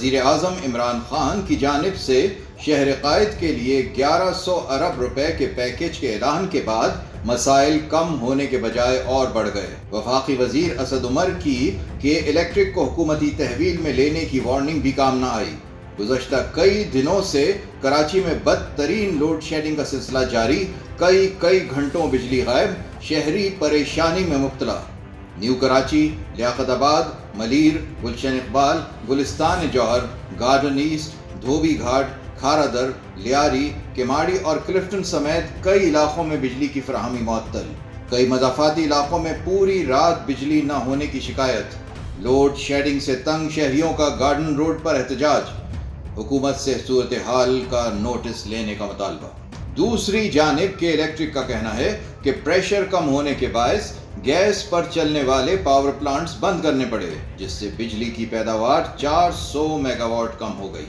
وزیر اعظم عمران خان کی جانب سے شہر قائد کے لیے 1100 ارب روپے کے پیکیج کے اعلان کے بعد مسائل کم ہونے کے بجائے اور بڑھ گئے۔ وفاقی وزیر اسد عمر کی کہ الیکٹرک کو حکومتی تحویل میں لینے کی وارننگ بھی کام نہ آئی۔ گزشتہ کئی دنوں سے کراچی میں بدترین لوڈ شیڈنگ کا سلسلہ جاری، کئی گھنٹوں بجلی غائب، شہری پریشانی میں مبتلا۔ نیو کراچی، لیاقت آباد، ملیر، گلشن اقبال، گلستان جوہر، گارڈن ایسٹ، دھوبی گھاٹ، کھارا در، لیاری، کماڑی اور کلفٹن سمیت کئی علاقوں میں بجلی کی فراہمی معطل۔ کئی مضافاتی علاقوں میں پوری رات بجلی نہ ہونے کی شکایت۔ لوڈ شیڈنگ سے تنگ شہریوں کا گارڈن روڈ پر احتجاج، حکومت سے صورتحال کا نوٹس لینے کا مطالبہ۔ دوسری جانب کے الیکٹرک کا کہنا ہے کہ پریشر کم ہونے کے باعث گیس پر چلنے والے پاور پلانٹس بند کرنے پڑے، جس سے بجلی کی پیداوار 400 میگا واٹ کم ہو گئی۔